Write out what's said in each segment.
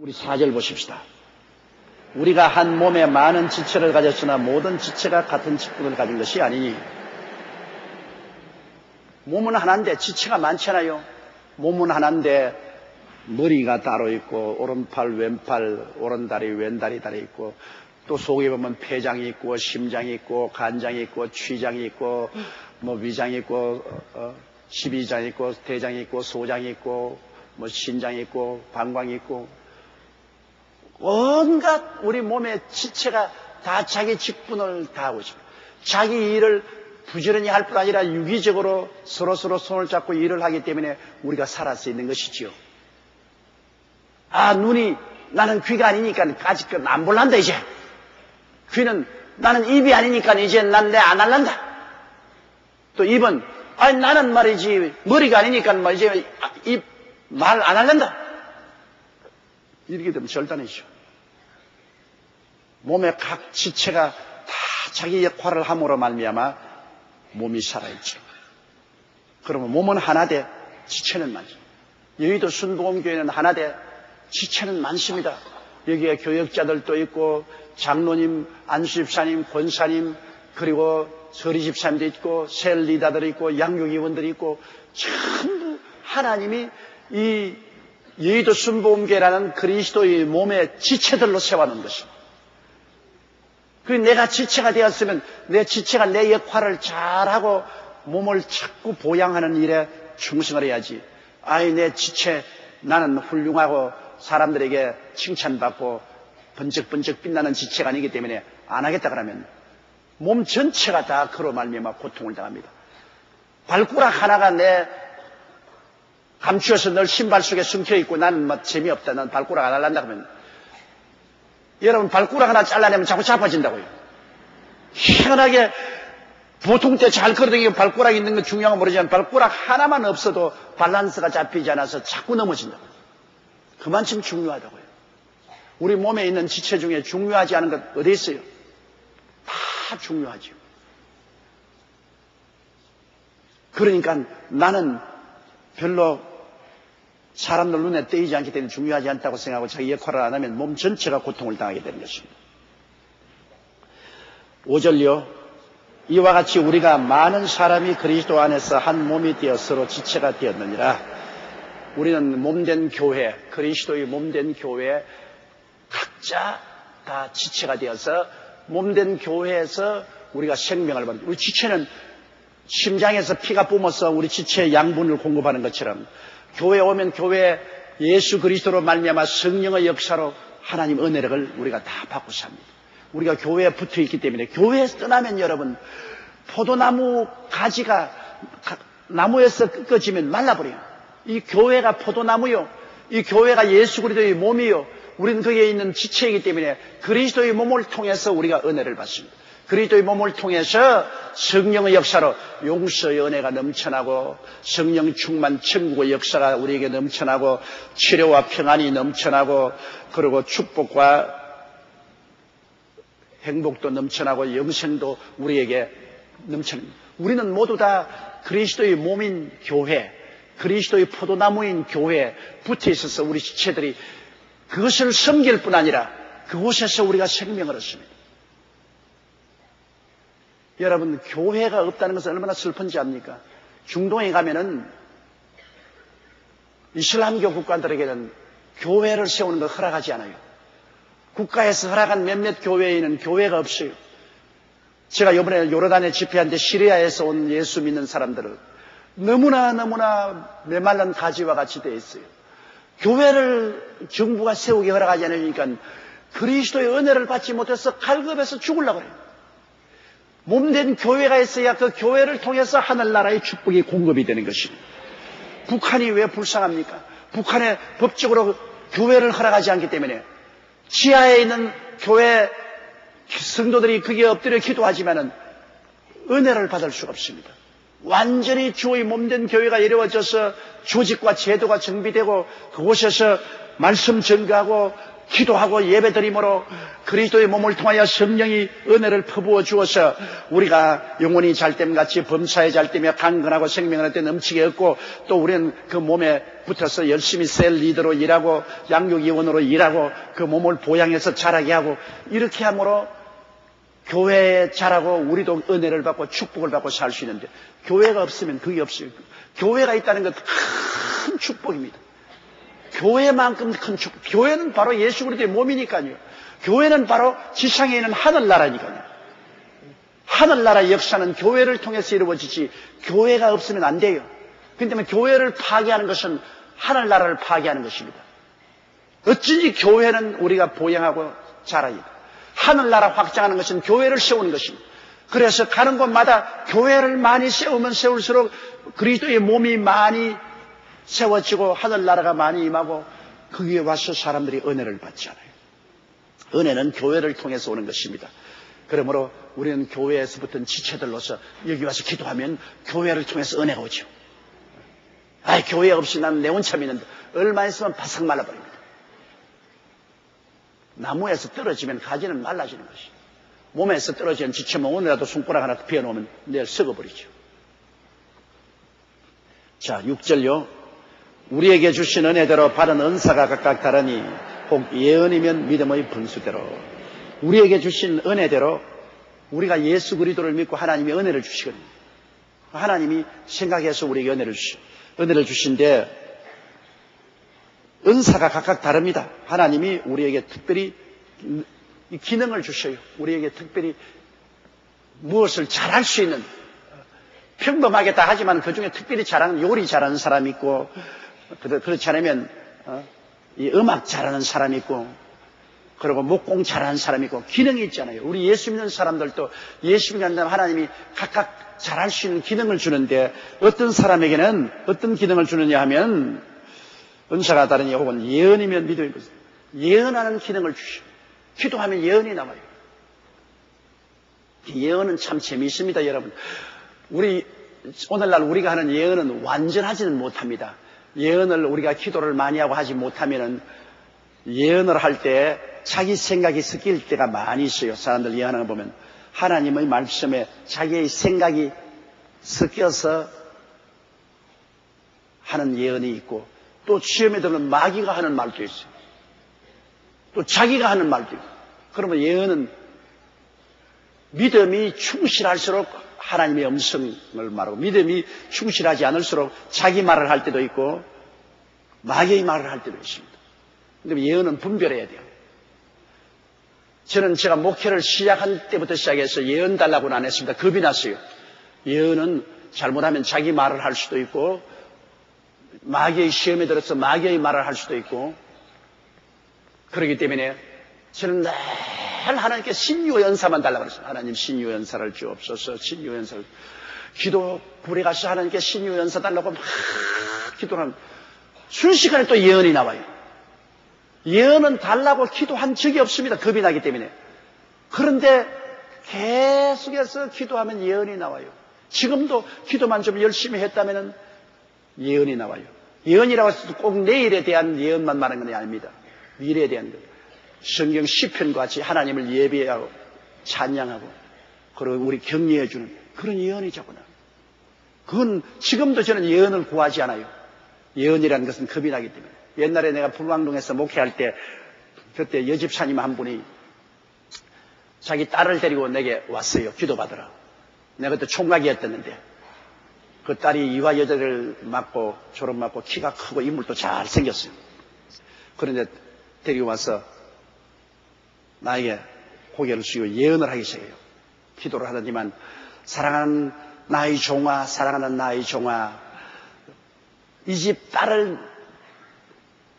우리 4절 보십시다. 우리가 한 몸에 많은 지체를 가졌으나 모든 지체가 같은 직분을 가진 것이 아니니. 몸은 하나인데 지체가 많잖아요. 몸은 하나인데 머리가 따로 있고 오른팔, 왼팔, 오른다리, 왼다리 다리 있고 또 속에 보면 폐장이 있고 심장이 있고 간장이 있고 취장이 있고 뭐 위장이 있고 십이장이 있고 대장이 있고 소장이 있고 뭐 신장이 있고 방광이 있고 온갖 우리 몸의 지체가 다 자기 직분을 다하고 있습니다. 자기 일을 부지런히 할 뿐 아니라 유기적으로 서로서로 손을 잡고 일을 하기 때문에 우리가 살아 있는 것이지요. 눈이 나는 귀가 아니니까 아직 안 볼란다 이제. 귀는 나는 입이 아니니까 이제 난 내 안 할란다. 또 입은 나는 말이지 머리가 아니니까 이제 입 말 안 할란다. 이렇게 되면 절단이죠. 몸의 각 지체가 다 자기 역할을 함으로 말미암아 몸이 살아있죠. 그러면 몸은 하나되 지체는 많죠. 여의도 순복음교회는 하나되 지체는 많습니다. 여기에 교역자들도 있고 장로님, 안수집사님, 권사님 그리고 서리집사님도 있고 셀리다들이 있고 양육위원들이 있고 전부 하나님이 이 여의도 순복음교회라는 그리스도의 몸의 지체들로 세워놓은 것입니다. 내가 지체가 되었으면 내 지체가 내 역할을 잘하고 몸을 자꾸 보양하는 일에 충성을 해야지. 내 지체 나는 훌륭하고 사람들에게 칭찬받고 번쩍번쩍 빛나는 지체가 아니기 때문에 안 하겠다 그러면 몸 전체가 다 그로 말미암아 고통을 당합니다. 발가락 하나가 내 감추어서 늘 신발 속에 숨겨있고 나는 재미없다. 난 발가락 안 할란다 그러면 여러분 발가락 하나 잘라내면 자꾸 자빠진다고요. 희한하게 보통 때 잘 걸어다니고 발가락 있는 건 중요한 건 모르지만 발가락 하나만 없어도 밸런스가 잡히지 않아서 자꾸 넘어진다고요. 그만큼 중요하다고요. 우리 몸에 있는 지체 중에 중요하지 않은 것 어디 있어요? 다 중요하죠. 그러니까 나는 별로 사람들 눈에 띄지 않기 때문에 중요하지 않다고 생각하고 자기 역할을 안 하면 몸 전체가 고통을 당하게 되는 것입니다. 5절요. 이와 같이 우리가 많은 사람이 그리스도 안에서 한 몸이 되어 서로 지체가 되었느니라. 우리는 몸된 교회, 그리스도의 몸된 교회 각자 다 지체가 되어서 몸된 교회에서 우리가 생명을 받는, 우리 지체는 심장에서 피가 뿜어서 우리 지체에 양분을 공급하는 것처럼 교회에 오면 교회에 예수 그리스도로 말미암아 성령의 역사로 하나님 은혜를 우리가 다 받고 삽니다. 우리가 교회에 붙어 있기 때문에 교회에서 떠나면 여러분 포도나무 가지가 나무에서 꺾어지면 말라버려요. 이 교회가 포도나무요. 이 교회가 예수 그리스도의 몸이요. 우리는 거기에 있는 지체이기 때문에 그리스도의 몸을 통해서 우리가 은혜를 받습니다. 그리스도의 몸을 통해서 성령의 역사로 용서의 은혜가 넘쳐나고 성령 충만 천국의 역사가 우리에게 넘쳐나고 치료와 평안이 넘쳐나고 그리고 축복과 행복도 넘쳐나고 영생도 우리에게 넘쳐납니다. 우리는 모두 다 그리스도의 몸인 교회, 그리스도의 포도나무인 교회에 붙어 있어서 우리 지체들이 그것을 섬길 뿐 아니라 그곳에서 우리가 생명을 얻습니다. 여러분, 교회가 없다는 것은 얼마나 슬픈지 압니까? 중동에 가면은 이슬람교 국가들에게는 교회를 세우는 걸 허락하지 않아요. 국가에서 허락한 몇몇 교회에는 교회가 없어요. 제가 이번에 요르단에 집회하는데 시리아에서 온 예수 믿는 사람들을 너무나 메말른 가지와 같이 되어 있어요. 교회를 정부가 세우기 허락하지 않으니까 그리스도의 은혜를 받지 못해서 갈급해서 죽으려고 해요. 몸된 교회가 있어야 그 교회를 통해서 하늘나라의 축복이 공급이 되는 것입니다. 북한이 왜 불쌍합니까? 북한에 법적으로 교회를 허락하지 않기 때문에 지하에 있는 교회 성도들이 거기에 엎드려 기도하지만은 은혜를 받을 수가 없습니다. 완전히 주의 몸된 교회가 이루어져서 조직과 제도가 정비되고 그곳에서 말씀 전가하고 기도하고 예배드림으로 그리스도의 몸을 통하여 성령이 은혜를 퍼부어 주어서 우리가 영혼이 잘됨같이 범사에 잘되며 강건하고 생명을 때 넘치게 얻고 또 우리는 그 몸에 붙어서 열심히 셀 리더로 일하고 양육위원으로 일하고 그 몸을 보양해서 자라게 하고 이렇게 함으로 교회에 자라고 우리도 은혜를 받고 축복을 받고 살 수 있는데 교회가 없으면 그게 없어요. 교회가 있다는 것 큰 축복입니다. 교회만큼 큰 축복. 교회는 바로 예수 그리스도의 몸이니까요. 교회는 바로 지상에 있는 하늘나라니까요. 하늘나라의 역사는 교회를 통해서 이루어지지 교회가 없으면 안 돼요. 그렇기 때문에 교회를 파괴하는 것은 하늘나라를 파괴하는 것입니다. 어찌니 교회는 우리가 보양하고 자라야 돼요. 하늘나라 확장하는 것은 교회를 세우는 것입니다. 그래서 가는 곳마다 교회를 많이 세우면 세울수록 그리스도의 몸이 많이 세워지고 하늘나라가 많이 임하고 거기에 와서 사람들이 은혜를 받잖아요. 은혜는 교회를 통해서 오는 것입니다. 그러므로 우리는 교회에서 붙은 지체들로서 여기 와서 기도하면 교회를 통해서 은혜가 오죠. 교회 없이 나는 내 혼자 믿는데 얼마 있으면 바싹 말라버립니다. 나무에서 떨어지면 가지는 말라지는 것이. 몸에서 떨어지는 지체면 오늘이라도 손가락 하나 비워놓으면 내일 썩어버리죠. 자, 6절요. 우리에게 주신 은혜대로 받은 은사가 각각 다르니 혹 예언이면 믿음의 분수대로. 우리에게 주신 은혜대로 우리가 예수 그리스도를 믿고 하나님이 은혜를 주시거든요. 하나님이 생각해서 우리에게 은혜를 주시죠. 은혜를 주신데 은사가 각각 다릅니다. 하나님이 우리에게 특별히 기능을 주셔요. 우리에게 특별히 무엇을 잘할 수 있는, 평범하게 다 하지만 그중에 특별히 잘하는, 요리 잘하는 사람이 있고, 그렇지 않으면 이 음악 잘하는 사람이 있고, 그리고 목공 잘하는 사람이 있고, 기능이 있잖아요. 우리 예수 믿는 사람들도 예수 믿는 하나님이 각각 잘할 수 있는 기능을 주는데, 어떤 사람에게는 어떤 기능을 주느냐 하면 은사가 다르니 혹은 예언이면 믿음이 분수. 예언하는 기능을 주시오. 기도하면 예언이 나와요. 예언은 참 재미있습니다, 여러분. 오늘날 우리가 하는 예언은 완전하지는 못합니다. 예언을 우리가 기도를 많이 하고 하지 못하면은 예언을 할 때 자기 생각이 섞일 때가 많이 있어요. 사람들 예언하는 거 보면 하나님의 말씀에 자기의 생각이 섞여서 하는 예언이 있고, 또 시험에 들면 마귀가 하는 말도 있어요. 또 자기가 하는 말도 있고. 그러면 예언은 믿음이 충실할수록 하나님의 음성을 말하고, 믿음이 충실하지 않을수록 자기 말을 할 때도 있고 마귀의 말을 할 때도 있습니다. 그런데 예언은 분별해야 돼요. 저는 제가 목회를 시작한 때부터 시작해서 예언 달라고는 안 했습니다. 겁이 났어요. 예언은 잘못하면 자기 말을 할 수도 있고, 마귀의 시험에 들어서 마귀의 말을 할 수도 있고, 그렇기 때문에 저는 늘 하나님께 신유연사만 달라고 그랬어요. 하나님 신유연사를 주옵소서. 신유연사를. 기도 불에 가서 하나님께 신유연사 달라고 막 기도를 하면 순식간에 또 예언이 나와요. 예언은 달라고 기도한 적이 없습니다. 겁이 나기 때문에. 그런데 계속해서 기도하면 예언이 나와요. 지금도 기도만 좀 열심히 했다면 예언이 나와요. 예언이라고 해서 꼭 내일에 대한 예언만 말하는 건 아닙니다. 미래에 대한 것. 성경 시편과 같이 하나님을 예배하고 찬양하고 그리고 우리 격려해주는 그런 예언이자구나. 그건 지금도 저는 예언을 구하지 않아요. 예언이라는 것은 겁이 나기 때문에. 옛날에 내가 불광동에서 목회할 때 그때 여집사님 한 분이 자기 딸을 데리고 내게 왔어요. 기도받으라. 내가 그때 총각이었었는데 그 딸이 이화여대를 맞고 졸업 맞고 키가 크고 인물도 잘 생겼어요. 그런데 데리고 와서 나에게 고개를 숙이고 예언을 하기 시작해요. 기도를 하더니만 사랑하는 나의 종아, 사랑하는 나의 종아, 이 집 딸을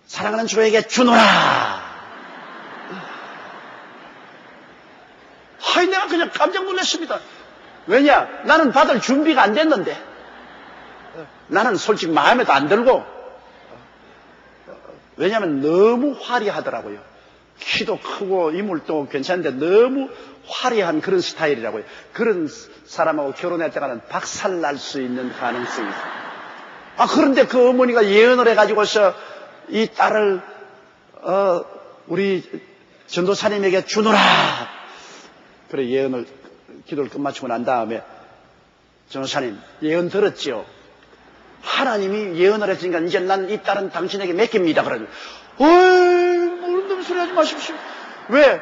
사랑하는 주에게 주노라. 하이, 내가 그냥 깜짝 놀랐습니다. 왜냐? 나는 받을 준비가 안 됐는데. 나는 솔직히 마음에도 안 들고. 왜냐하면 너무 화려하더라고요. 키도 크고 인물도 괜찮은데 너무 화려한 그런 스타일이라고요. 그런 사람하고 결혼할 때가는 박살 날 수 있는 가능성이 있어요. 그런데 그 어머니가 예언을 해가지고서 이 딸을 우리 전도사님에게 주노라. 그래 예언을 기도를 끝마치고 난 다음에 전도사님 예언 들었지요? 하나님이 예언을 했으니까 이제 난 이 딸은 당신에게 맡깁니다. 그러면 모르는 소리 하지 마십시오. 왜?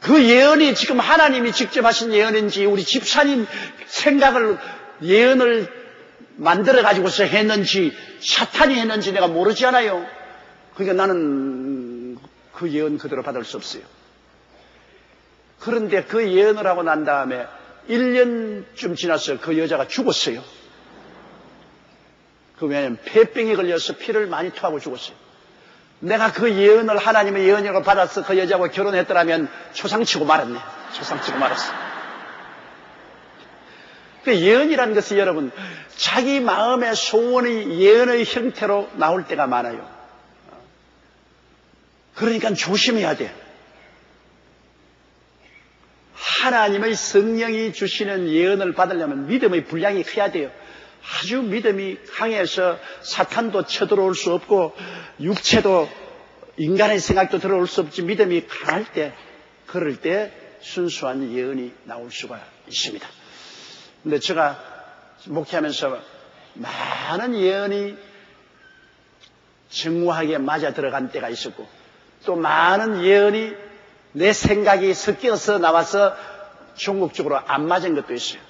그 예언이 지금 하나님이 직접 하신 예언인지 우리 집사님 생각을 예언을 만들어 가지고서 했는지 사탄이 했는지 내가 모르지 않아요. 그러니까 나는 그 예언 그대로 받을 수 없어요. 그런데 그 예언을 하고 난 다음에 1년쯤 지나서 그 여자가 죽었어요. 그 왜냐하면 폐병에 걸려서 피를 많이 토하고 죽었어요. 내가 그 예언을 하나님의 예언이라고 받아서 그 여자하고 결혼했더라면 초상치고 말았네. 초상치고 말았어. 그 예언이라는 것은 여러분 자기 마음의 소원이 예언의 형태로 나올 때가 많아요. 그러니까 조심해야 돼. 하나님의 성령이 주시는 예언을 받으려면 믿음의 분량이 커야 돼요. 아주 믿음이 강해서 사탄도 쳐들어올 수 없고 육체도 인간의 생각도 들어올 수 없지 믿음이 강할 때 그럴 때 순수한 예언이 나올 수가 있습니다. 근데 제가 목회하면서 많은 예언이 정확하게 맞아 들어간 때가 있었고 또 많은 예언이 내 생각이 섞여서 나와서 종국적으로 안 맞은 것도 있어요.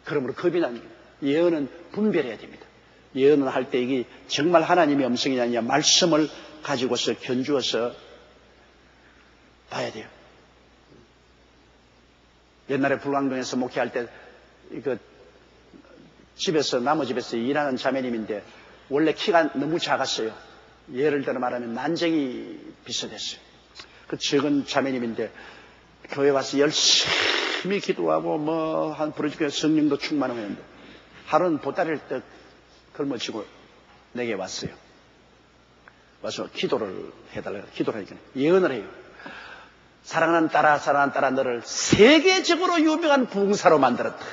그러므로 겁이 납니다. 예언은 분별해야 됩니다. 예언을 할 때 이게 정말 하나님의 음성이 아니냐 말씀을 가지고서 견주어서 봐야 돼요. 옛날에 불광동에서 목회할 때 집에서 나무 집에서 일하는 자매님인데 원래 키가 너무 작았어요. 예를 들어 말하면 난쟁이 비슷했어요. 그 적은 자매님인데 교회 와서 열심히 기도하고 한 부르짖고 성령도 충만하고 했는데 하루는 보따리를 떡 걸머쥐고 내게 왔어요. 와서 기도를 해달라고 기도를 하니까 예언을 해요. 사랑하는 딸아 너를 세계적으로 유명한 부흥사로 만들었다.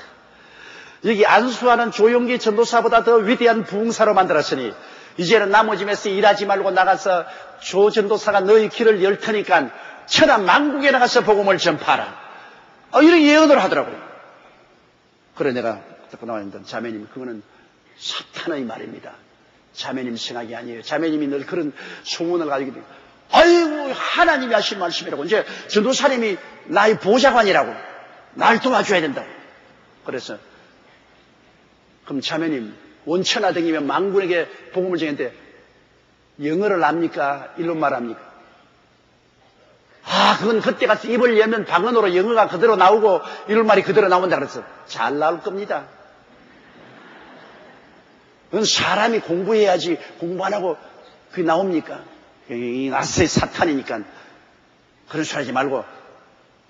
여기 안수하는 조용기 전도사보다 더 위대한 부흥사로 만들었으니 이제는 나머지에서 일하지 말고 나가서 조 전도사가 너희 길을 열 테니까 천하 만국에 나가서 복음을 전파하라. 이런 예언을 하더라고요. 그래 내가 듣고 나왔는데 자매님 그거는 사탄의 말입니다. 자매님 생각이 아니에요. 자매님이 늘 그런 소문을 가지고 아이고 하나님이 하신 말씀이라고 이제 전도사님이 나의 보좌관이라고 날 도와줘야 된다고. 그래서 그럼 자매님 원천하등이면 만군에게 복음을 전했는데 영어를 압니까? 일론말 합니까? 그건 그때 가서 입을 열면 방언으로 영어가 그대로 나오고 일론말이 그대로 나온다 그랬어. 잘 나올 겁니다. 그건 사람이 공부해야지 공부 안 하고 그게 나옵니까? 이 나스의 사탄이니까 그런 소리 하지 말고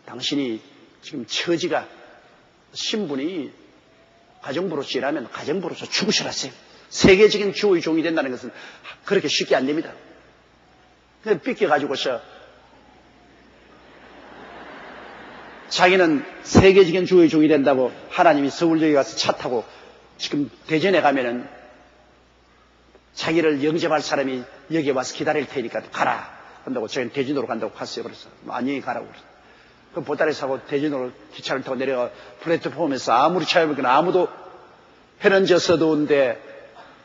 당신이 지금 처지가 신분이 가정부로서 일하면 가정부로서 죽으셔라세요. 세계적인 주의 종이 된다는 것은 그렇게 쉽게 안 됩니다. 그냥 삐껴가지고서 자기는 세계적인 주의 종이 된다고 하나님이 서울역에 가서 차 타고 지금 대전에 가면은 자기를 영접할 사람이 여기 와서 기다릴 테니까 가라 한다고 저희는 대전으로 간다고 갔어요. 그래서 안녕히 가라고 그랬어요. 그 보따리 사고 대전으로 기차를 타고 내려가 플랫폼에서 아무리 찾아보면 아무도 해는 져서도온데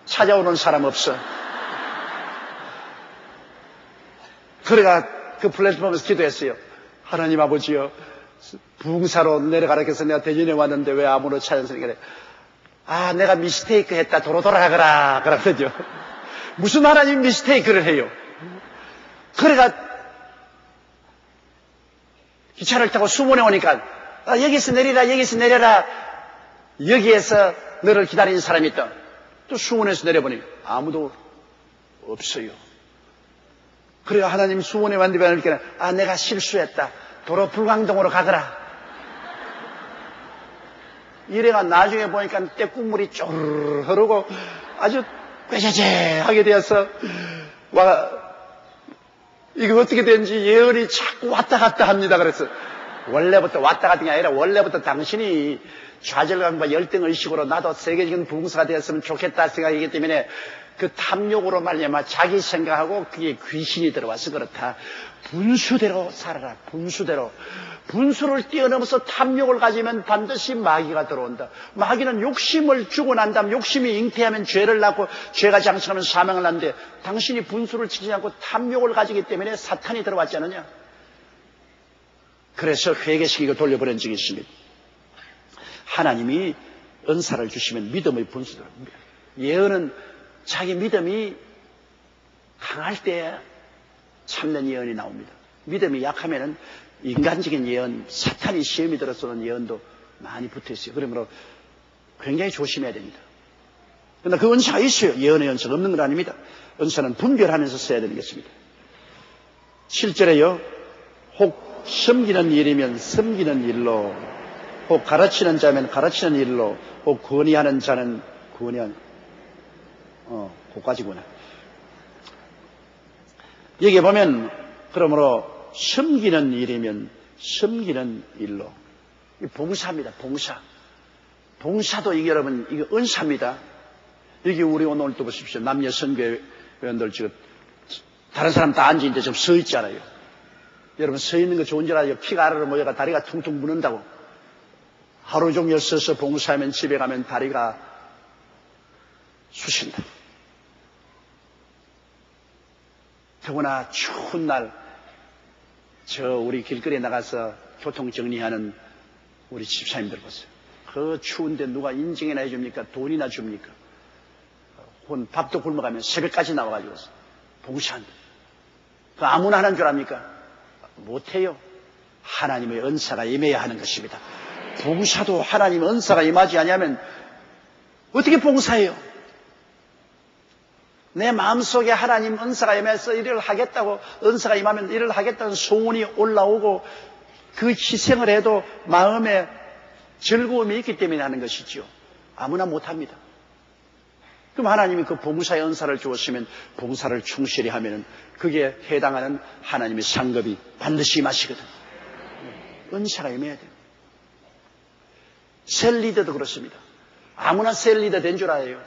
찾아오는 사람 없어. 그래가 그 플랫폼에서 기도했어요. 하나님 아버지여 부흥사로 내려가라 해서 내가 대전에 왔는데 왜 아무도 찾아서니까 내가 미스테이크 했다 도로 돌아가거라 그러거든요. 무슨 하나님 미스테이크를 해요. 그래가 기차를 타고 수문에 오니까 여기서 내려라 여기에서 너를 기다리는 사람이 있다. 또 수문에서 내려보니 아무도 없어요. 그래가 하나님 수문에 왔는데 내가 실수했다 도로 불광동으로 가거라. 이래가 나중에 보니까 떼국물이 쪼르르 흐르고 아주 꾀재재하게 되어서 이거 어떻게 된지 예언이 자꾸 왔다 갔다 합니다. 그래서 원래부터 왔다 갔던 게 아니라 원래부터 당신이 좌절감과 열등의식으로 나도 세계적인 부흥사가 되었으면 좋겠다 생각이기 때문에 그 탐욕으로 말미암아 자기 생각하고 그게 귀신이 들어와서 그렇다. 분수대로 살아라. 분수대로. 분수를 뛰어넘어서 탐욕을 가지면 반드시 마귀가 들어온다. 마귀는 욕심을 주고 난 다음 욕심이 잉태하면 죄를 낳고 죄가 장성하면 사망을 낳는데 당신이 분수를 지키지 않고 탐욕을 가지기 때문에 사탄이 들어왔지 않느냐. 그래서 회개시키고 돌려보낸 적이 있습니다. 하나님이 은사를 주시면 믿음의 분수대로. 예언은 자기 믿음이 강할 때 참된 예언이 나옵니다. 믿음이 약하면은 인간적인 예언, 사탄이 시험이 들어서는 예언도 많이 붙어 있어요. 그러므로 굉장히 조심해야 됩니다. 그러나 그 은사가 있어요. 예언의 은사가 없는 건 아닙니다. 은사는 분별하면서 써야 되는 것입니다. 7절에요. 혹 섬기는 일이면 섬기는 일로, 혹 가르치는 자면 가르치는 일로, 혹 권위하는 자는 권위하는, 그까지구나. 여기 보면, 그러므로 섬기는 일이면 섬기는 일로. 봉사입니다, 봉사. 봉사도 이게 여러분, 이게 은사입니다. 여기 우리 오늘 또 보십시오. 남녀 선교회원들 지금 다른 사람 다 앉아있는데 좀 서 있잖아요. 여러분 서 있는 거 좋은 줄 알아요. 피가 아래로 모여가 다리가 퉁퉁 부는다고. 하루 종일 서서 봉사하면 집에 가면 다리가 쑤신다. 더구나 추운 날, 우리 길거리에 나가서 교통 정리하는 우리 집사님들 보세요. 그 추운데 누가 인증이나 해줍니까? 돈이나 줍니까? 혹은 밥도 굶어가면 새벽까지 나와가지고 봉사한다. 그 아무나 하는 줄 압니까? 못해요. 하나님의 은사가 임해야 하는 것입니다. 봉사도 하나님의 은사가 임하지 않으면 어떻게 봉사해요? 내 마음속에 하나님 은사가 임해서 일을 하겠다고, 은사가 임하면 일을 하겠다는 소원이 올라오고 그 희생을 해도 마음에 즐거움이 있기 때문에 하는 것이지요. 아무나 못합니다. 그럼 하나님이 그 봉사의 은사를 주었으면 봉사를 충실히 하면 그게 해당하는 하나님의 상급이 반드시 임하시거든. 은사가 임해야 돼요. 셀리더도 그렇습니다. 아무나 셀리더 된 줄 알아요.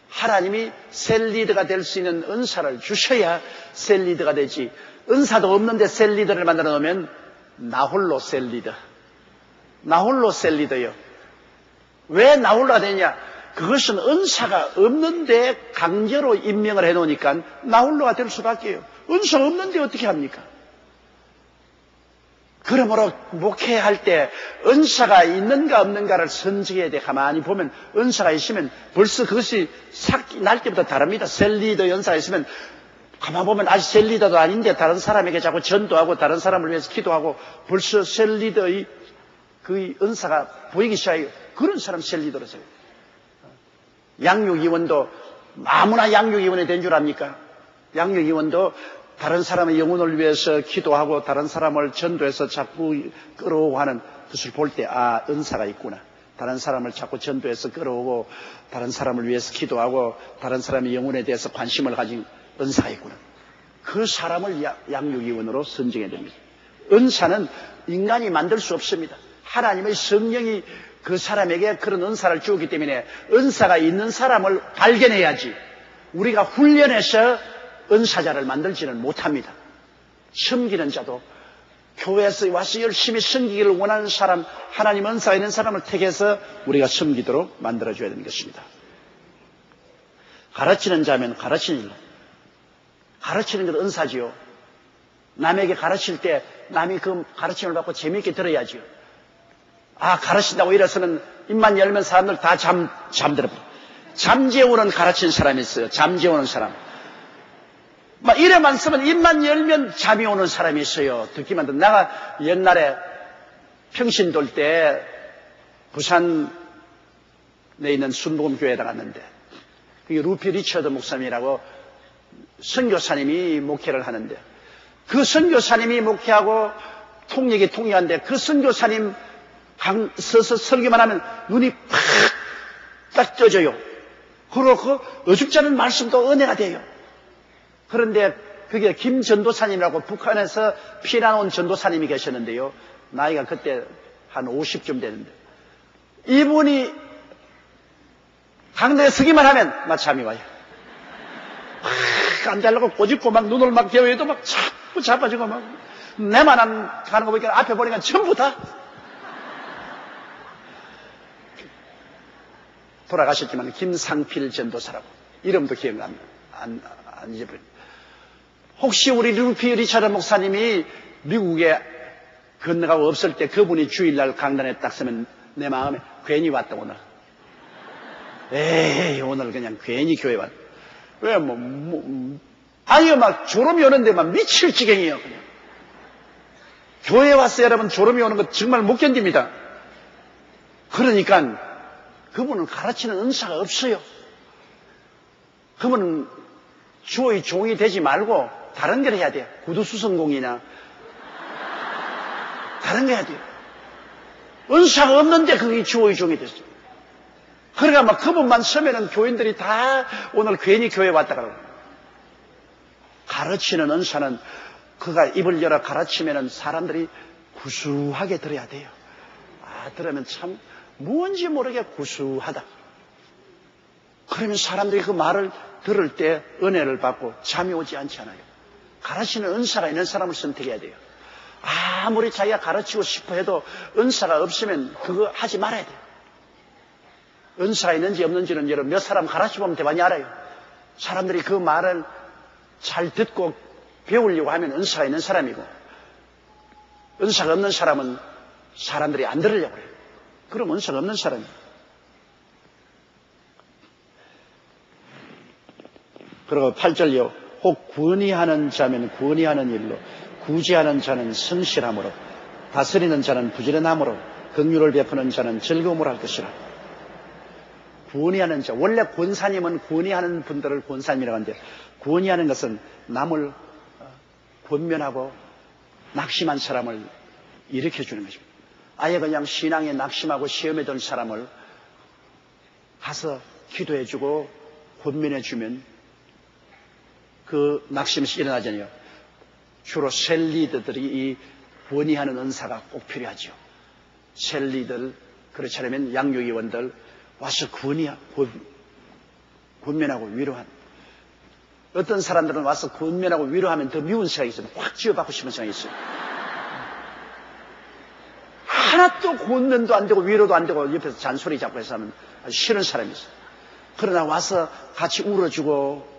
하나님이 셀리더가 될 수 있는 은사를 주셔야 셀리더가 되지. 은사도 없는데 셀리더를 만들어 놓으면 나홀로 셀리더. 나홀로 셀리더요. 왜 나홀로가 되냐? 그것은 은사가 없는데 강제로 임명을 해놓으니까 나홀로가 될 수밖에요. 은사가 없는데 어떻게 합니까? 그러므로 목회할 때 은사가 있는가 없는가를 선정해야 돼. 가만히 보면 은사가 있으면 벌써 그것이 날 때부터 다릅니다. 셀리더 연사가 있으면 가만히 보면 아직 셀리더도 아닌데 다른 사람에게 자꾸 전도하고 다른 사람을 위해서 기도하고 벌써 셀리더의 그 은사가 보이기 시작해요. 그런 사람 셀리더로서요. 양육위원도 아무나 양육위원이 된 줄 압니까? 양육위원도 다른 사람의 영혼을 위해서 기도하고 다른 사람을 전도해서 자꾸 끌어오고 하는 것을 볼 때 은사가 있구나. 다른 사람을 자꾸 전도해서 끌어오고 다른 사람을 위해서 기도하고 다른 사람의 영혼에 대해서 관심을 가진 은사가 있구나. 그 사람을 양육위원으로 선정해야 됩니다. 은사는 인간이 만들 수 없습니다. 하나님의 성령이 그 사람에게 그런 은사를 주었기 때문에 은사가 있는 사람을 발견해야지 우리가 훈련해서 은사자를 만들지는 못합니다. 섬기는 자도 교회에서 와서 열심히 섬기기를 원하는 사람, 하나님 은사가 있는 사람을 택해서 우리가 섬기도록 만들어줘야 되는 것입니다. 가르치는 자면 가르치는 일로. 가르치는 건 은사지요. 남에게 가르칠 때 남이 그 가르침을 받고 재미있게 들어야지요. 가르친다고 이래서는 입만 열면 사람들 다 잠들어. 잠재우는 가르치는 사람이 있어요. 잠재우는 사람. 이래만 쓰면 입만 열면 잠이 오는 사람이 있어요. 듣기만 듣. 내가 옛날에 평신 돌 때 부산에 있는 순복음교회에 나갔는데 그게 루피 리처드 목사님이라고 선교사님이 목회를 하는데 그 선교사님이 목회하고 통역이 통역한데 그 선교사님 서서 설교만 하면 눈이 팍 떠져요. 그리고 그 어줍지 않은 말씀도 은혜가 돼요. 그런데 그게 김 전도사님이라고 북한에서 피난온 전도사님이 계셨는데요. 나이가 그때 한 50쯤 되는데, 이분이 강대에 서기만 하면 막 잠이 와요. 막 앉으려고 꼬집고 막 눈을 막 겨워도 막 자꾸 자빠지고 막 내만 안 가는 거 보니까 앞에 보니까 전부 다 돌아가셨지만 김상필 전도사라고 이름도 기억 안 잊어버려. 혹시 우리 루피 리차드 목사님이 미국에 건너가고 없을 때 그분이 주일날 강단에 딱 서면 내 마음에 괜히 왔다 오늘. 에이 오늘 그냥 괜히 교회 왔다. 왜 아니요 막 졸음이 오는데 막 미칠 지경이에요. 그냥. 교회 왔어요 여러분. 졸음이 오는 거 정말 못 견딥니다. 그러니까 그분은 가르치는 은사가 없어요. 그분은 주의 종이 되지 말고 다른 걸 해야 돼요. 구두수성공이나 다른 거 해야 돼요. 은사가 없는데 그게 주의 종이 됐어요. 그러니까 막 그분만 서면은 교인들이 다 오늘 괜히 교회 왔다 그러고. 가르치는 은사는 그가 입을 열어 가르치면은 사람들이 구수하게 들어야 돼요. 아, 들으면 참 뭔지 모르게 구수하다. 그러면 사람들이 그 말을 들을 때 은혜를 받고 잠이 오지 않잖아요. 가르치는 은사가 있는 사람을 선택해야 돼요. 아무리 자기가 가르치고 싶어 해도 은사가 없으면 그거 하지 말아야 돼요. 은사가 있는지 없는지는 여러분 몇 사람 가르쳐보면 대단히 알아요. 사람들이 그 말을 잘 듣고 배우려고 하면 은사가 있는 사람이고, 은사가 없는 사람은 사람들이 안 들으려고 해요. 그럼 은사가 없는 사람이에요. 그리고 8절요. 혹 권위하는 자면 권위하는 일로, 구제하는 자는 성실함으로, 다스리는 자는 부지런함으로, 긍휼을 베푸는 자는 즐거움으로 할 것이라. 권위하는 자. 원래 권사님은 권위하는 분들을 권사님이라고 하는데, 권위하는 것은 남을 권면하고 낙심한 사람을 일으켜주는 것입니다. 아예 그냥 신앙에 낙심하고 시험에 든 사람을 가서 기도해주고 권면해주면 그 낙심이 일어나잖아요. 주로 셀리더들이 이 권위하는 은사가 꼭 필요하죠. 셀리들, 그렇지 않으면 양육위원들 와서 권면하고 위로하는. 어떤 사람들은 와서 권면하고 위로하면 더 미운 생각이 있어요. 확 쥐어받고 싶은 생각이 있어요. 하나도 권면도 안 되고 위로도 안 되고 옆에서 잔소리 잡고 해서 하면 아주 싫은 사람이 있어요. 그러나 와서 같이 울어주고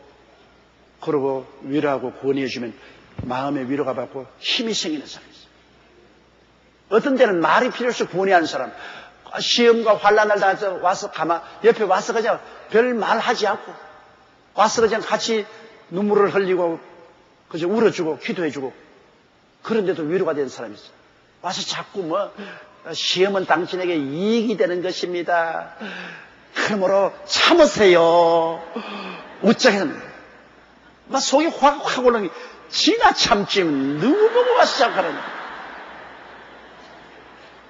그러고 위로하고 권유해주면 마음의 위로가 받고 힘이 생기는 사람이 있어요. 어떤 때는 말이 필요 없이 권유하는 사람, 시험과 환난을 당해서 와서 옆에 와서 그냥 별 말하지 않고 와서 그냥 같이 눈물을 흘리고 그저 울어주고 기도해주고 그런데도 위로가 되는 사람이 있어요. 와서 자꾸 시험은 당신에게 이익이 되는 것입니다. 그러므로 참으세요. 어쩌겠는 막 속이 확 올라오는 게 지나 참지 누구 보고 와서 시작하는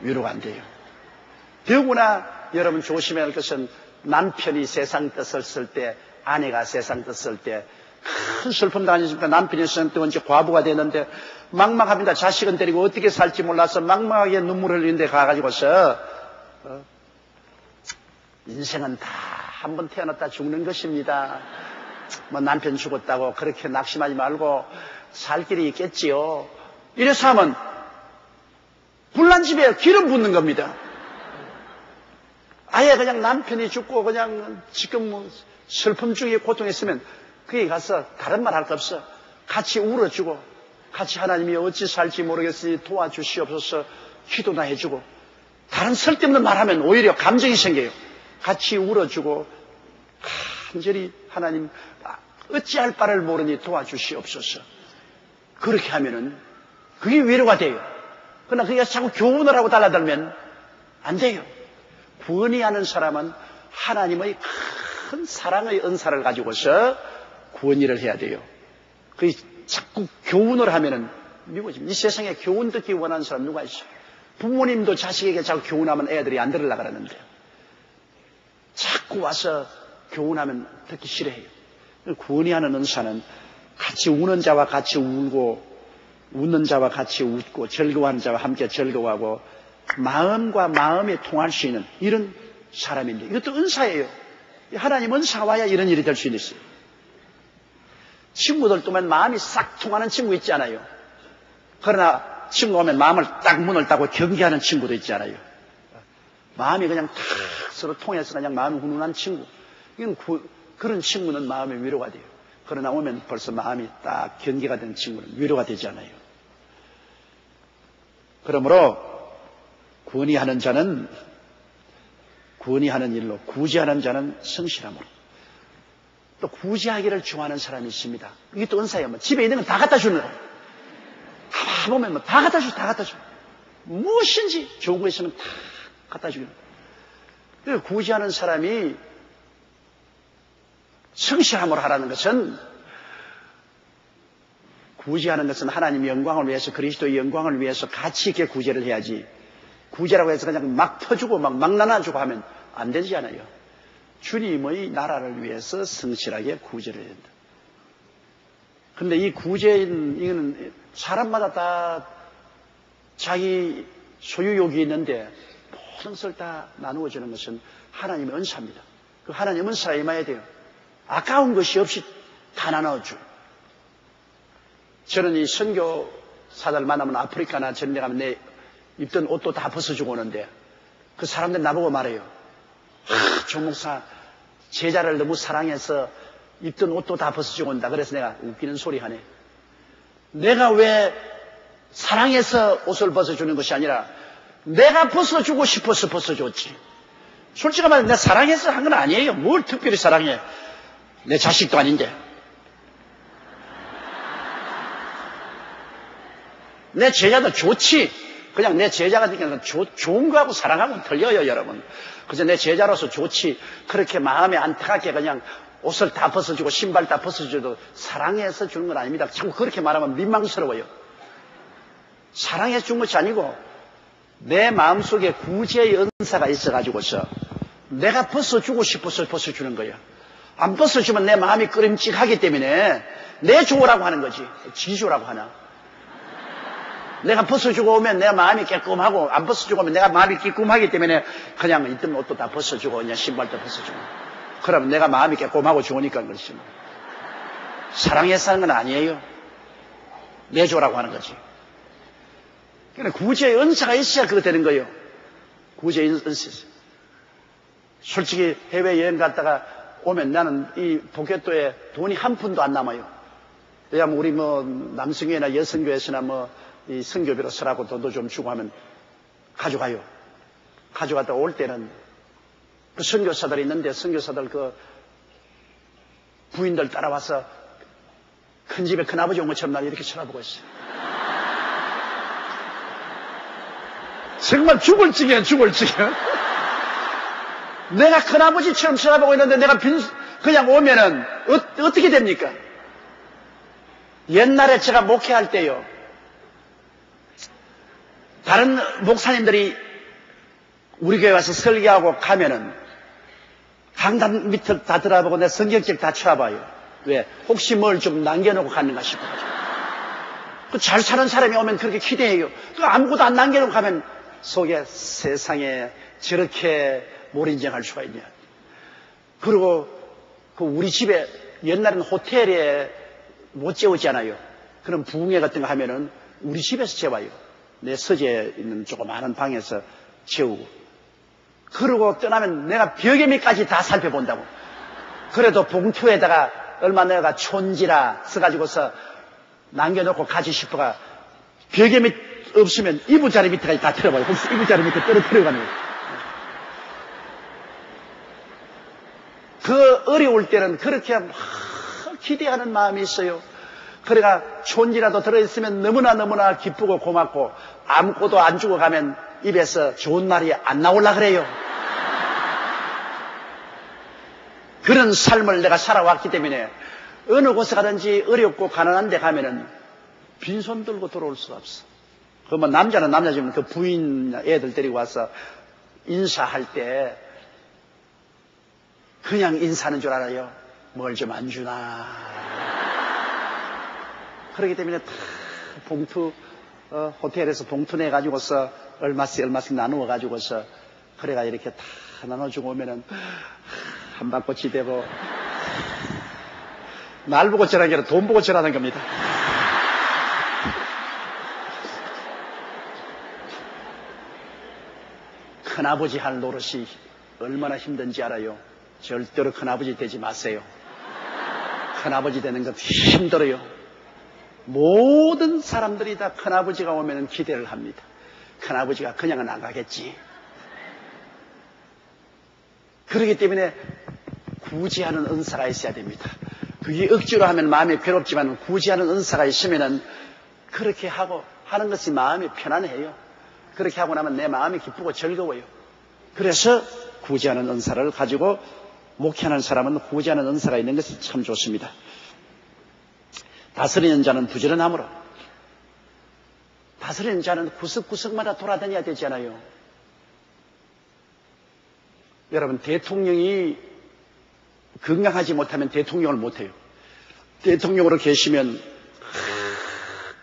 위로가 안 돼요. 더구나 여러분 조심해야 할 것은 남편이 세상 뜻을 쓸 때, 아내가 세상 뜻을 쓸 때 큰 슬픔 당하니까 남편이 세상 뜻 언제 과부가 되는데 막막합니다. 자식은 데리고 어떻게 살지 몰라서 막막하게 눈물을 흘리는데 가가지고서 인생은 다 한 번 태어났다 죽는 것입니다. 남편 죽었다고 그렇게 낙심하지 말고 살 길이 있겠지요. 이래서 하면 불난 집에 기름 붓는 겁니다. 아예 그냥 남편이 죽고 그냥 지금 슬픔 중에 고통했으면 그에 가서 다른 말 할 거 없어. 같이 울어주고 같이 하나님이 어찌 살지 모르겠으니 도와주시옵소서 기도나 해주고 다른 쓸데없는 말하면 오히려 감정이 생겨요. 같이 울어주고 간절히 하나님 어찌할 바를 모르니 도와주시옵소서. 그렇게 하면은 그게 위로가 돼요. 그러나 그게 자꾸 교훈을 하고 달라들면 안 돼요. 권위하는 사람은 하나님의 큰 사랑의 은사를 가지고서 권위를 해야 돼요. 그게 자꾸 교훈을 하면은 미워집니다. 이 세상에 교훈 듣기 원하는 사람 누가 있어요? 부모님도 자식에게 자꾸 교훈하면 애들이 안 들으려고 그러는데 자꾸 와서 교훈하면 듣기 싫어해요. 권위하는 은사는 같이 우는 자와 같이 울고 웃는 자와 같이 웃고 즐거워하는 자와 함께 즐거워하고 마음과 마음이 통할 수 있는 이런 사람인데, 이것도 은사예요. 하나님 은사가 와야 이런 일이 될 수 있어요. 친구들 또한 마음이 싹 통하는 친구 있지 않아요? 그러나 친구 오면 마음을 딱 문을 닫고 경계하는 친구도 있지 않아요? 마음이 그냥 탁 서로 통해서 그냥 마음이 훈훈한 친구. 이건 그런 친구는 마음의 위로가 돼요. 그러나 오면 벌써 마음이 딱 경계가 된 친구는 위로가 되지 않아요. 그러므로 구원이하는 자는 구원이하는 일로, 구제하는 자는 성실함으로. 또 구제하기를 좋아하는 사람이 있습니다. 이게 또 은사예요. 뭐 집에 있는 건 다 갖다 주는 거예요. 다 보면 뭐 다 갖다 줘, 다 갖다 줘. 무엇인지 좋은 거 있으면 다 갖다 주는 거예요. 구제하는 사람이 성실함으로 하라는 것은, 구제하는 것은 하나님의 영광을 위해서, 그리스도의 영광을 위해서 가치 있게 구제를 해야지, 구제라고 해서 그냥 막 퍼주고 막 나눠주고 하면 안 되지 않아요. 주님의 나라를 위해서 성실하게 구제를 해야 된다. 근데 이 구제는, 이거는 사람마다 다 자기 소유욕이 있는데 모든 것을 다 나누어 주는 것은 하나님의 은사입니다. 그 하나님의 은사가 임해야 돼요. 아까운 것이 없이 다 나눠줘. 저는 이 선교사들 만나면 아프리카나 저런 데 가면 내 입던 옷도 다 벗어주고 오는데, 그 사람들 나보고 말해요. 조 목사 제자를 너무 사랑해서 입던 옷도 다 벗어주고 온다. 그래서 내가 웃기는 소리 하네. 내가 왜 사랑해서 옷을 벗어주는 것이 아니라 내가 벗어주고 싶어서 벗어줬지. 솔직히 말해 내가 사랑해서 한 건 아니에요. 뭘 특별히 사랑해. 내 자식도 아닌데. 내 제자도 좋지. 그냥 내 제자가 되니까 좋은 거하고 사랑하고는 틀려요, 여러분. 그래서 내 제자로서 좋지. 그렇게 마음에 안타깝게 그냥 옷을 다 벗어주고 신발 다 벗어줘도 사랑해서 주는 건 아닙니다. 자꾸 그렇게 말하면 민망스러워요. 사랑해서 준 것이 아니고 내 마음속에 구제의 은사가 있어가지고서 내가 벗어주고 싶어서 벗어주는 거예요. 안 벗어주면 내 마음이 끄림직하기 때문에 내 좋으라고 하는 거지. 지조라고 하나. 내가 벗어주고 오면 내 마음이 깨끗하고, 안 벗어주고 오면 내가 마음이 깨끗하기 때문에 그냥 있던 옷도 다 벗어주고 그냥 신발도 벗어주고, 그러면 내가 마음이 깨끗하고 좋으니까 그렇지. 사랑해서 하는 건 아니에요. 내조라고 하는 거지. 그러니까 구제의 은사가 있어야 그거 되는 거예요. 구제의 은사. 솔직히 해외여행 갔다가 오면 나는 이 포켓도에 돈이 한 푼도 안 남아요. 왜냐하면 우리 뭐 남성교회나 여성교회에서나 뭐 이 선교비로 쓰라고 돈도 좀 주고 하면 가져가요. 가져갔다 올 때는 그 선교사들이 있는데, 선교사들 그 부인들 따라와서 큰 집에 큰아버지 온 것처럼 날 이렇게 쳐다보고 있어요. 정말 죽을 지경, 죽을 지경. 내가 큰아버지처럼 쳐다보고 있는데 내가 그냥 오면은 어떻게 됩니까? 옛날에 제가 목회할 때요, 다른 목사님들이 우리 교회 와서 설교하고 가면은 강단 밑을 다 들어보고 내 성경책 다 쳐다봐요. 왜? 혹시 뭘 좀 남겨놓고 갔는가 싶어가지고. 그 잘 사는 사람이 오면 그렇게 기대해요. 그 아무것도 안 남겨놓고 가면 속에 세상에 저렇게 몰인정할 수가 있냐. 그리고 그 우리 집에 옛날에는 호텔에 못 재우잖아요. 그런 부흥회 같은 거 하면은 우리 집에서 재워요. 내 서재에 있는 조그마한 방에서 재우고. 그러고 떠나면 내가 벽에미까지 다 살펴본다고. 그래도 봉투에다가 얼마 내가 촌지라 써가지고서 남겨놓고 가지 싶어가 벽에미 없으면 이불자리 밑에까지 다 틀어봐요. 혹시 이불자리 밑에 떨어뜨려가는 거예요. 그 어려울 때는 그렇게 막 기대하는 마음이 있어요. 그러니까 촌지라도 들어있으면 너무나 기쁘고 고맙고, 아무것도 안 주고 가면 입에서 좋은 말이 안 나올라 그래요. 그런 삶을 내가 살아왔기 때문에 어느 곳에 가든지 어렵고 가난한 데 가면은 빈손 들고 들어올 수가 없어. 그러면 남자는 남자지만 그 부인 애들 데리고 와서 인사할 때 그냥 인사하는 줄 알아요. 뭘 좀 안 주나. 그렇기 때문에 다 봉투, 호텔에서 봉투 내가지고서 얼마씩 나누어가지고서 그래가 이렇게 다 나눠주고 오면은 한방꽃이 되고 날 보고 절하는 게 아니라 돈 보고 절하는 겁니다. 큰아버지 할 노릇이 얼마나 힘든지 알아요? 절대로 큰아버지 되지 마세요. 큰아버지 되는 것 힘들어요. 모든 사람들이 다 큰아버지가 오면 기대를 합니다. 큰아버지가 그냥은 안 가겠지. 그렇기 때문에 구제하는 은사가 있어야 됩니다. 그게 억지로 하면 마음이 괴롭지만 구제하는 은사가 있으면은 그렇게 하고 하는 것이 마음이 편안해요. 그렇게 하고 나면 내 마음이 기쁘고 즐거워요. 그래서 구제하는 은사를 가지고 목회하는 사람은 구제하는 은사가 있는 것이 참 좋습니다. 다스리는 자는 부지런함으로. 다스리는 자는 구석구석마다 돌아다녀야 되잖아요. 여러분, 대통령이 건강하지 못하면 대통령을 못해요. 대통령으로 계시면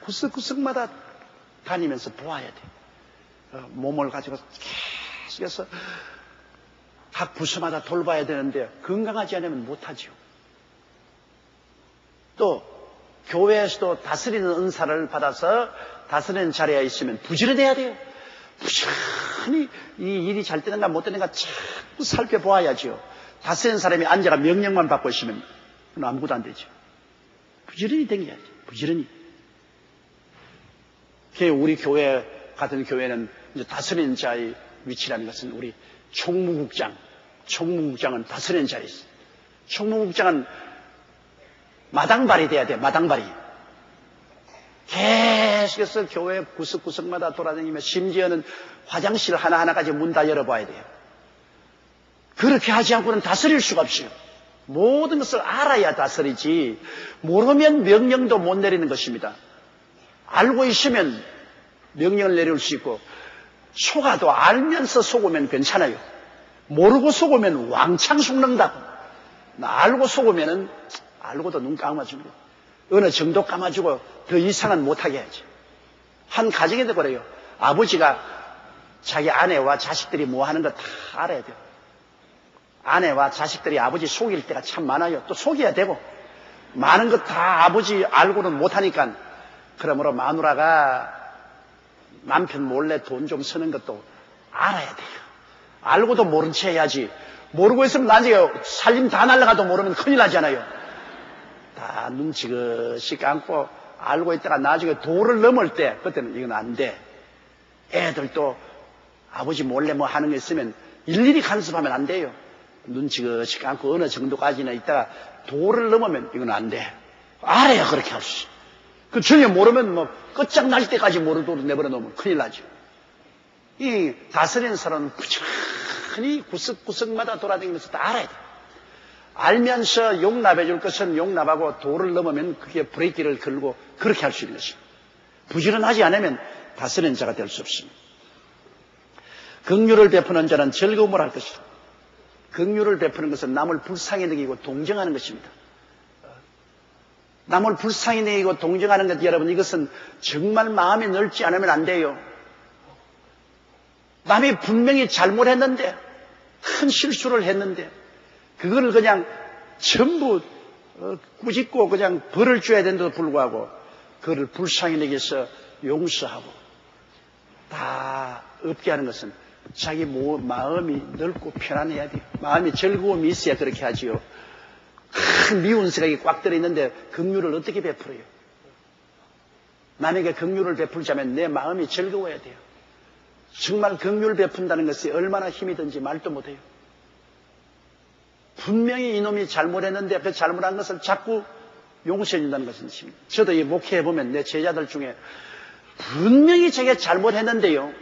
구석구석마다 다니면서 보아야 돼요. 몸을 가지고 계속해서 각 부서마다 돌봐야 되는데 건강하지 않으면 못하죠. 또 교회에서도 다스리는 은사를 받아서 다스리는 자리에 있으면 부지런해야 돼요. 부지런히 이 일이 잘 되는가 못 되는가 자꾸 살펴보아야죠. 다스리는 사람이 앉아가 명령만 받고 있으면 아무것도 안 되죠. 부지런히 댕겨야죠. 부지런히. 우리 교회 같은 교회는 이제 다스리는 자의 위치라는 것은 우리 총무국장은 다스리는 자리에 있어요. 총무국장은 마당발이 돼야 돼. 마당발이. 계속해서 교회 구석구석마다 돌아다니며 심지어는 화장실 하나하나까지 문 다 열어봐야 돼요. 그렇게 하지 않고는 다스릴 수가 없어요. 모든 것을 알아야 다스리지 모르면 명령도 못 내리는 것입니다. 알고 있으면 명령을 내릴 수 있고 속아도 알면서 속으면 괜찮아요. 모르고 속으면 왕창 속는다고. 알고 속으면은 알고도 눈 감아주고 어느 정도 감아주고 더 이상은 못하게 해야지. 한 가정에도 그래요. 아버지가 자기 아내와 자식들이 뭐 하는 거 다 알아야 돼요. 아내와 자식들이 아버지 속일 때가 참 많아요. 또 속여야 되고 많은 것 다 아버지 알고는 못하니까 그러므로 마누라가 남편 몰래 돈 좀 쓰는 것도 알아야 돼요. 알고도 모른 채 해야지. 모르고 있으면 나중에 살림 다 날아가도 모르면 큰일 나잖아요. 다 눈치그시 감고 알고 있다가 나중에 도를 넘을 때 그때는 이건 안 돼. 애들도 아버지 몰래 뭐 하는 게 있으면 일일이 간섭하면 안 돼요. 눈치그시 감고 어느 정도까지나 있다가 도를 넘으면 이건 안 돼. 알아야 그렇게 할 수 있어. 그 전혀 모르면 뭐 끝장날 때까지 모르도록 내버려 놓으면 큰일 나죠. 이 다스리는 사람은 부지런히 구석구석마다 돌아다니면서 다 알아야 돼. 알면서 용납해 줄 것은 용납하고 도를 넘으면 그게 브레이크를 걸고 그렇게 할 수 있는 것입니다. 부지런하지 않으면 다스리는 자가 될 수 없습니다. 긍휼을 베푸는 자는 즐거움을 할 것이다. 긍휼을 베푸는 것은 남을 불쌍히 여기고 동정하는 것입니다. 남을 불쌍히 여기고 동정하는 것, 여러분, 이것은 정말 마음이 넓지 않으면 안 돼요. 남이 분명히 잘못했는데, 큰 실수를 했는데, 그거를 그냥 전부 꾸짖고 그냥 벌을 줘야 되는데도 불구하고 그거를 불쌍히 여기서 용서하고 다 없게 하는 것은 자기 마음이 넓고 편안해야 돼요. 마음이 즐거움이 있어야 그렇게 하지요. 큰 미운 생각이 꽉 들어있는데 긍휼을 어떻게 베풀어요? 남에게 긍휼을 베풀자면 내 마음이 즐거워야 돼요. 정말 긍휼을 베푼다는 것이 얼마나 힘이 든지 말도 못해요. 분명히 이놈이 잘못했는데 그 잘못한 것을 자꾸 용서해 준다는 것은 힘입니다. 저도 이 목회해보면 내 제자들 중에 분명히 자기가 잘못했는데요,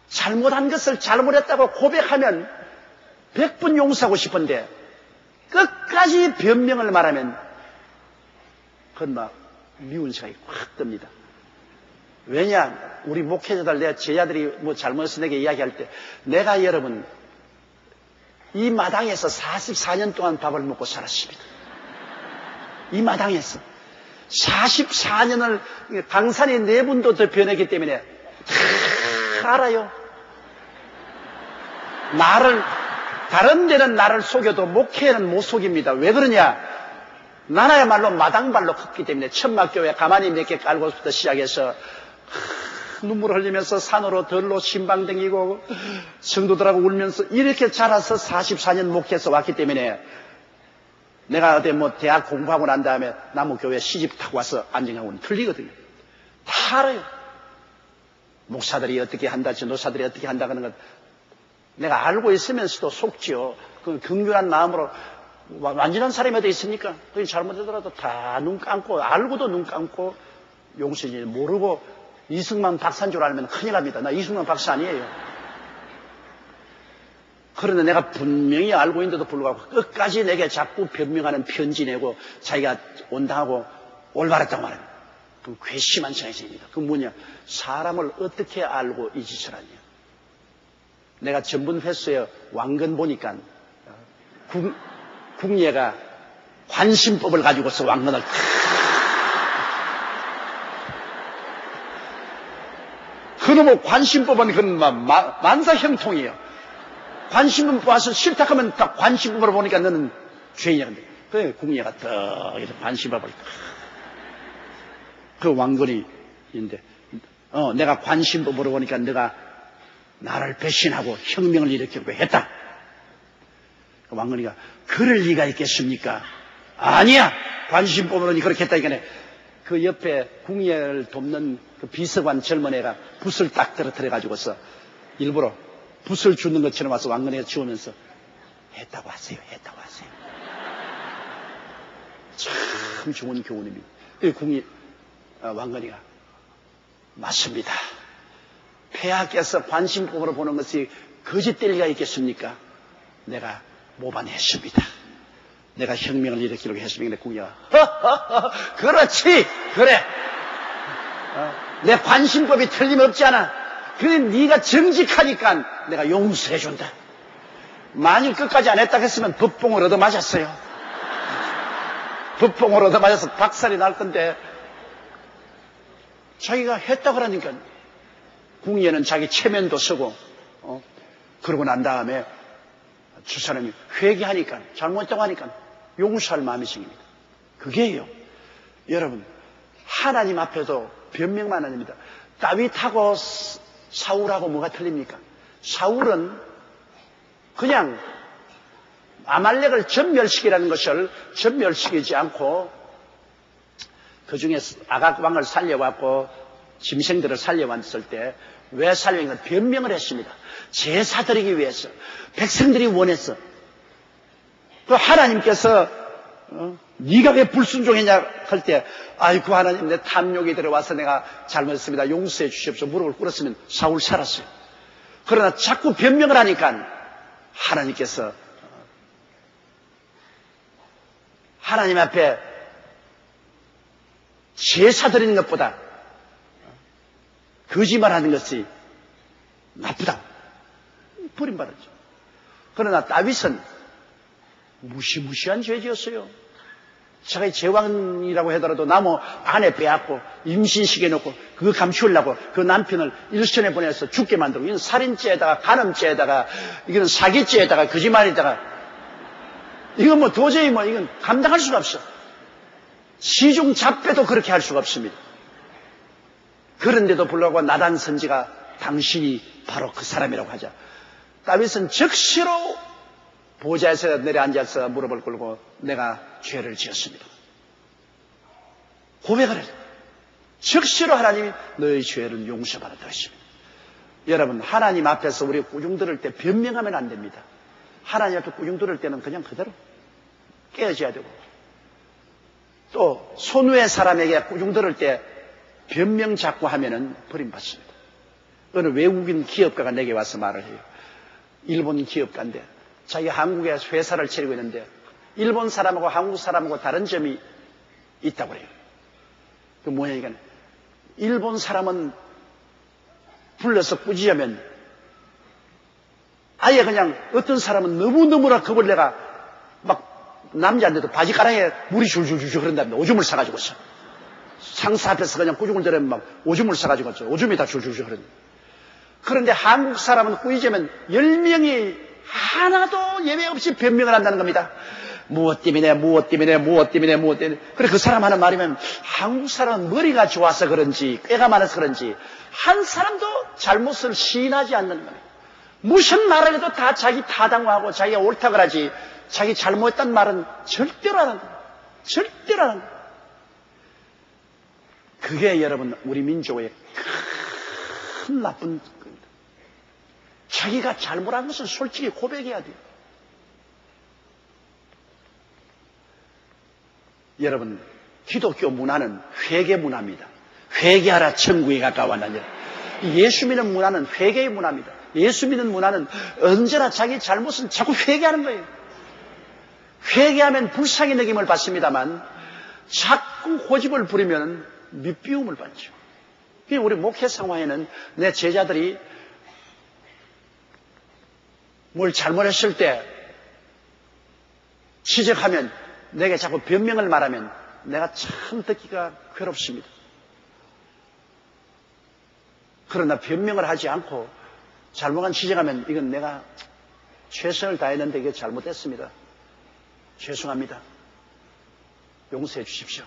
잘못한 것을 잘못했다고 고백하면 100번 용서하고 싶은데 끝까지 변명을 말하면 그건 막 미운 생각이 확 듭니다. 왜냐? 우리 목회자들, 내 제자들이 뭐 잘못해서 내게 이야기할 때 내가 여러분 이 마당에서 44년 동안 밥을 먹고 살았습니다. 이 마당에서 44년을 강산이 4분도 더 변했기 때문에 다 알아요. 다른 데는 나를 속여도 목회는 못 속입니다. 왜 그러냐? 나나야말로 마당발로 컸기 때문에 천막교회 가만히 몇 개 깔고부터 시작해서 눈물 흘리면서 산으로 들로 신방 댕기고 성도들하고 울면서 이렇게 자라서 44년 목회해서 왔기 때문에 내가 어디 대학 공부하고 난 다음에 나무교회 시집 타고 와서 안정하고는 틀리거든요. 다 알아요. 목사들이 어떻게 한다, 전도사들이 어떻게 한다 그러는 것 내가 알고 있으면서도 속지요. 그 긍휼한 마음으로 완전한 사람이 어디 있습니까? 그게 잘못되더라도 다 눈 감고 알고도 눈 감고 용서지 모르고 이승만 박사인 줄 알면 큰일 납니다. 나 이승만 박사 아니에요. 그런데 내가 분명히 알고 있는데도 불구하고 끝까지 내게 자꾸 변명하는 편지 내고 자기가 온당하고 올바랐다고 말합니다. 그럼 괘씸한 자이입니다. 그건 뭐냐? 사람을 어떻게 알고 이 짓을 하냐? 내가 전분 횟수에 왕건 보니까 궁예가 관심법을 가지고서 왕건을 그놈의 관심법은 그건 만사형통이에요. 관심법 와서 싫다 하면 다 관심법으로 보니까 너는 죄인이야. 그래 궁예가 딱 이렇게 관심법을 그 왕건이 있는데 내가 관심법으로 보니까 내가 나를 배신하고 혁명을 일으키려고 했다. 그 왕건이가 그럴 리가 있겠습니까? 아니야. 관심법으로는 그렇게 했다니까. 그 옆에 궁예를 돕는 그 비서관 젊은 애가 붓을 딱 떨어뜨려 가지고서 일부러 붓을 주는 것처럼 와서 왕건이가 주우면서 했다고 하세요. 했다고 하세요. 참 좋은 교훈입니다. 궁예 왕건이가 맞습니다. 폐하께서 관심법으로 보는 것이 거짓될 리가 있겠습니까? 내가 모반했습니다. 내가 혁명을 일으키려고 했습니다. 궁예가 그렇지 그래 내 관심법이 틀림없지 않아. 그래 네가 정직하니까 내가 용서해준다. 만일 끝까지 안 했다고 했으면 법봉을 얻어맞았어요. 법봉을 얻어맞아서 박살이 날 건데 자기가 했다고 그러니까 궁예는 자기 체면도 쓰고 그러고 난 다음에 저 사람이 회개하니까 잘못했다고 하니까 용서할 마음이 생깁니다. 그게요. 여러분 하나님 앞에도 변명만 아닙니다. 다윗하고 사울하고 뭐가 틀립니까? 사울은 그냥 아말렉을 전멸시키라는 것을 전멸시키지 않고 그 중에 아각 왕을 살려왔고 짐승들을 살려왔을 때 왜 살려왔는가 변명을 했습니다. 제사 드리기 위해서 백성들이 원했어. 그 하나님께서 네가 왜 불순종했냐 할 때 아이고 하나님 내 탐욕이 들어와서 내가 잘못했습니다. 용서해 주십시오. 무릎을 꿇었으면 사울 살았어요. 그러나 자꾸 변명을 하니까 하나님께서 하나님 앞에 제사 드리는 것보다 거짓말하는 것이 나쁘다. 버림받았죠. 그러나 다윗은 무시무시한 죄 지었어요. 자기 제왕이라고 하더라도 나무 안에 빼앗고 임신시켜놓고 그거 감추려고 그 남편을 일선에 보내서 죽게 만들고 이건 살인죄에다가 간음죄에다가 이건 사기죄에다가 거짓말에다가 이건 도저히 이건 감당할 수가 없어. 시중 잡배도 그렇게 할 수가 없습니다. 그런데도 불구하고 나단 선지가 당신이 바로 그 사람이라고 하자. 다윗은 즉시로 보좌에서 내려앉아서 무릎을 꿇고 내가 죄를 지었습니다. 고백을 해요. 즉시로 하나님이 너의 죄를 용서받았다 하십니다. 여러분 하나님 앞에서 우리 꾸중 들을 때 변명하면 안 됩니다. 하나님 앞에 꾸중 들을 때는 그냥 그대로 깨어져야 되고 또 손위의 사람에게 꾸중 들을 때 변명 자꾸 하면은 버림받습니다. 어느 외국인 기업가가 내게 와서 말을 해요. 일본 기업가인데 자기 한국에 회사를 차리고 있는데 일본 사람하고 한국 사람하고 다른 점이 있다고 그래요. 그 뭐냐니까 일본 사람은 불러서 꾸짖으면 아예 그냥 어떤 사람은 너무너무나 겁을 내가 막 남자인데도 바지가랑에 물이 줄줄줄 흐른답니다. 오줌을 싸가지고서. 상사 앞에서 그냥 꾸중을대면 막 오줌을 싸가지고 오줌이 다 줄줄줄 흐르는. 그런데 한국 사람은 후이제면 10명이 하나도 예외 없이 변명을 한다는 겁니다. 무엇 때문에. 그래 그 사람 하는 말이면 한국 사람은 머리가 좋아서 그런지 꾀가 많아서 그런지 한 사람도 잘못을 시인하지 않는 겁니다. 무슨 말을 해도 다 자기 타당화하고 자기가 옳다고 하지 자기 잘못했단 말은 절대로 안 한다. 절대로 안 한다. 그게 여러분 우리 민족의 큰 나쁜 겁니다. 자기가 잘못한 것을 솔직히 고백해야 돼요. 여러분 기독교 문화는 회개 문화입니다. 회개하라 천국에 가까워하느니라. 예수 믿는 문화는 회개의 문화입니다. 예수 믿는 문화는 언제나 자기 잘못은 자꾸 회개하는 거예요. 회개하면 불쌍히 느낌을 받습니다만 자꾸 고집을 부리면 밑비움을 받죠. 우리 목회 상황에는 내 제자들이 뭘 잘못했을 때 지적하면 내게 자꾸 변명을 말하면 내가 참 듣기가 괴롭습니다. 그러나 변명을 하지 않고 잘못한 지적하면 이건 내가 최선을 다했는데 이게 잘못됐습니다. 죄송합니다. 용서해 주십시오.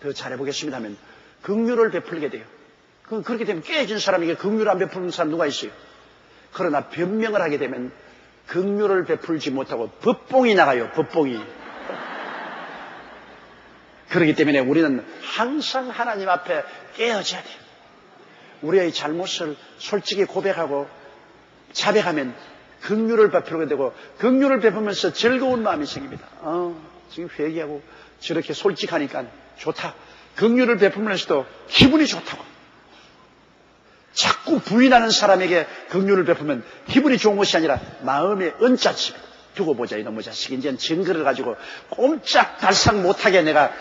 더 잘해보겠습니다 하면 긍휼을 베풀게 돼요. 그렇게 되면 깨진 사람에게 긍휼을 안 베푸는 사람 누가 있어요? 그러나 변명을 하게 되면 긍휼을 베풀지 못하고 법봉이 나가요. 법봉이. 그렇기 때문에 우리는 항상 하나님 앞에 깨어져야 돼요. 우리의 잘못을 솔직히 고백하고 자백하면 긍휼을 베풀게 되고 긍휼을 베풀면서 즐거운 마음이 생깁니다. 지금 회개하고 저렇게 솔직하니까 좋다. 긍휼을 베풀면서도 기분이 좋다고. 자꾸 부인하는 사람에게 긍휼을 베풀면 기분이 좋은 것이 아니라 마음에 언짢습니다. 두고 보자 이놈의 자식. 이제는 증거를 가지고 꼼짝달싹 못하게 내가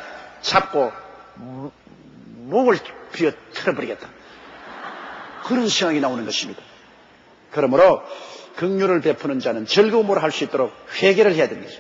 잡고 목을 비어 털어버리겠다. 그런 생각이 나오는 것입니다. 그러므로 긍휼을 베푸는 자는 즐거움으로 할 수 있도록 회개를 해야 되는 거죠.